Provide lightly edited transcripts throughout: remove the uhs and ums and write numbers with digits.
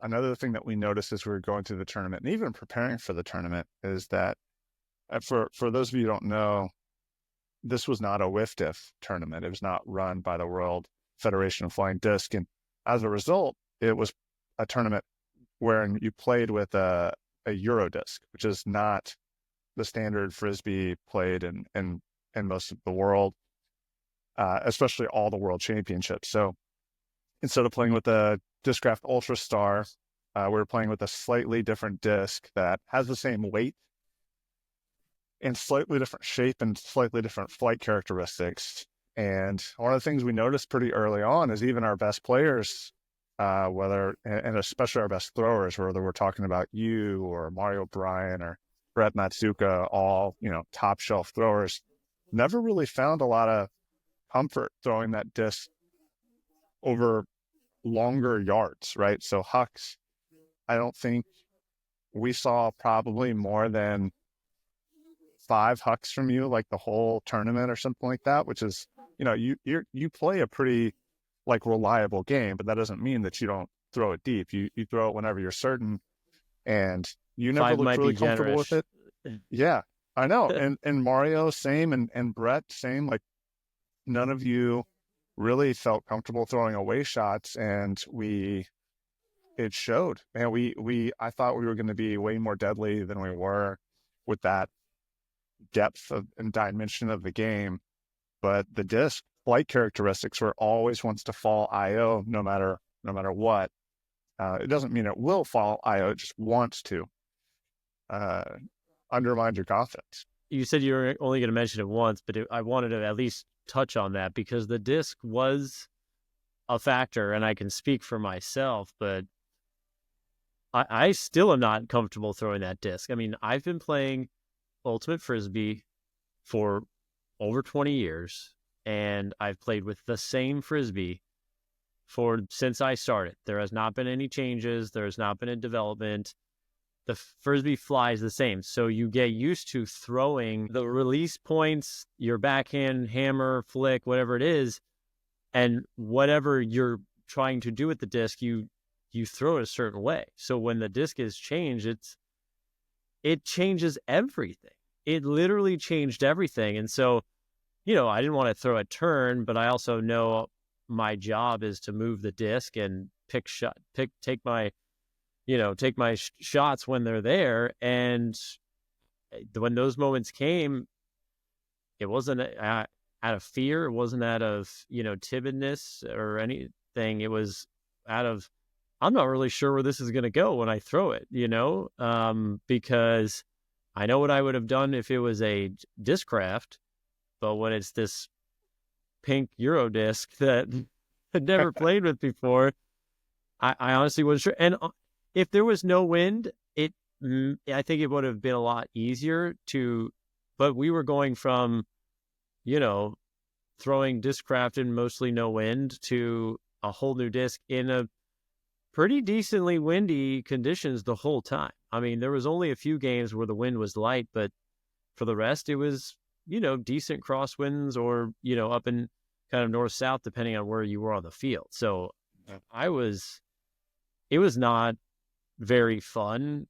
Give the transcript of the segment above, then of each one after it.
another thing that we noticed as we were going through the tournament and even preparing for the tournament is that for those of you who don't know, this was not a WIFDIF tournament. It was not run by the World Federation of Flying Disc. And as a result, it was a tournament wherein you played with a Euro disc, which is not the standard frisbee played in most of the world, especially all the world championships. So instead of playing with a Discraft Ultra Star, we were playing with a slightly different disc that has the same weight and slightly different shape and slightly different flight characteristics. And one of the things we noticed pretty early on is even our best players, and especially our best throwers, whether we're talking about you or Mario Bryan or Brett Matsuka, all, top shelf throwers, never really found a lot of comfort throwing that disc over longer yards, right? So hucks, I don't think we saw probably more than 5 hucks from you, like the whole tournament or something like that, which is, you play a pretty reliable game, but that doesn't mean that you don't throw it deep. You throw it whenever you're certain, and you never 5 looked might really be comfortable generous. with it. Yeah, I know. And Mario, same, and Brett, same. Like, none of you really felt comfortable throwing away shots, and it showed. Man, I thought we were going to be way more deadly than we were with that depth and dimension of the game. But the disc flight characteristics were always wants to fall IO no matter what. It doesn't mean it will fall IO, it just wants to undermine your confidence. You said you were only going to mention it once, but I wanted to at least touch on that because the disc was a factor, and I can speak for myself, but I still am not comfortable throwing that disc. I mean, I've been playing Ultimate Frisbee for over 20 years, and I've played with the same Frisbee since I started. There has not been any changes. There has not been a development. The Frisbee flies the same. So you get used to throwing the release points, your backhand, hammer, flick, whatever it is, and whatever you're trying to do with the disc, you throw it a certain way. So when the disc is changed, it changes everything. It literally changed everything. And so, I didn't want to throw a turn, but I also know my job is to move the disc and take my shots when they're there. And when those moments came, it wasn't out of fear. It wasn't out of, timidness or anything. It was out of, I'm not really sure where this is going to go when I throw it, because I know what I would have done if it was a Discraft, but when it's this pink Euro disc that I'd never played with before, I honestly wasn't sure. And if there was no wind, I think it would have been a lot easier but we were going from, throwing Discraft in mostly no wind to a whole new disc in a pretty decently windy conditions the whole time. I mean, there was only a few games where the wind was light, but for the rest, it was, decent crosswinds or, up in kind of north-south, depending on where you were on the field. So it was not very fun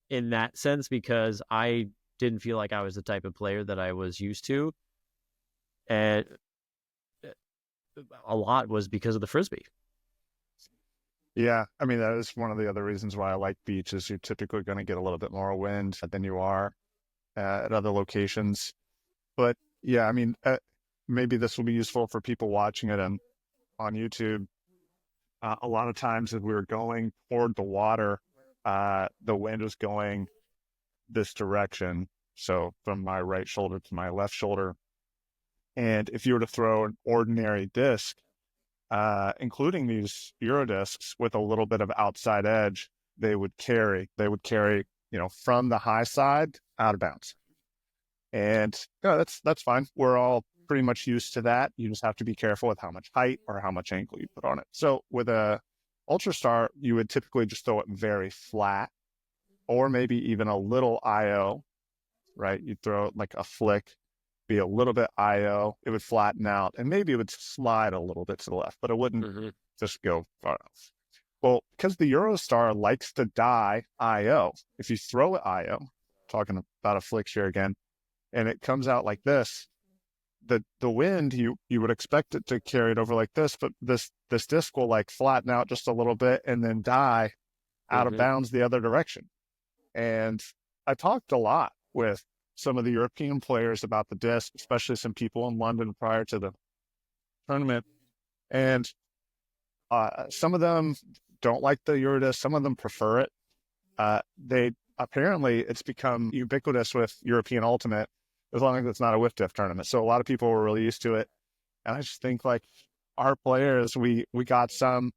in that sense because I didn't feel like I was the type of player that I was used to. And a lot was because of the Frisbee. Yeah, I mean, that is one of the other reasons why I like beach is you're typically going to get a little bit more wind than you are at other locations. But yeah, I mean, maybe this will be useful for people watching it on YouTube. A lot of times as we were going toward the water, the wind was going this direction. So from my right shoulder to my left shoulder. And if you were to throw an ordinary disc, including these Euro discs with a little bit of outside edge, they would carry, from the high side out of bounds. And that's fine. We're all pretty much used to that. You just have to be careful with how much height or how much angle you put on it. So with a Ultra Star, you would typically just throw it very flat or maybe even a little IO, right? You'd throw it like a flick, be a little bit IO, it would flatten out, and maybe it would slide a little bit to the left, but it wouldn't just go far enough. Well, because the Eurostar likes to die IO. If you throw it IO, talking about a flick here again, and it comes out like this, the wind you would expect it to carry it over like this, but this disc will like flatten out just a little bit and then die out of Mm-hmm. bounds the other direction. And I talked a lot with some of the European players about the disc, especially some people in London prior to the tournament. And some of them don't like the Eurodisc. Some of them prefer it. They apparently it's become ubiquitous with European Ultimate as long as it's not a whiff diff tournament. So a lot of people were really used to it. And I just think like our players, we got some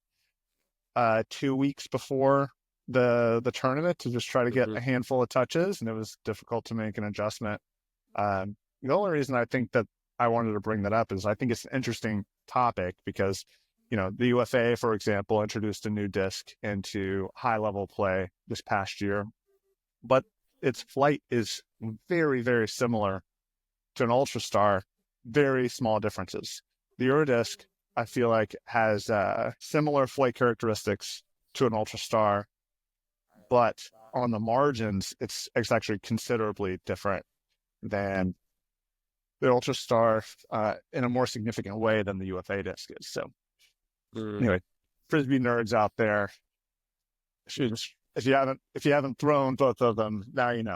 2 weeks before the tournament to just try to get Mm-hmm. a handful of touches, and it was difficult to make an adjustment. The only reason I think that I wanted to bring that up is I think it's an interesting topic because, the UFA, for example, introduced a new disc into high level play this past year, but its flight is very, very similar to an Ultrastar, very small differences. The Eurodisc, I feel like, has similar flight characteristics to an Ultrastar, but on the margins, it's actually considerably different than the Ultrastar in a more significant way than the UFA disc is. So Mm. anyway, frisbee nerds out there, if you haven't thrown both of them, now you know.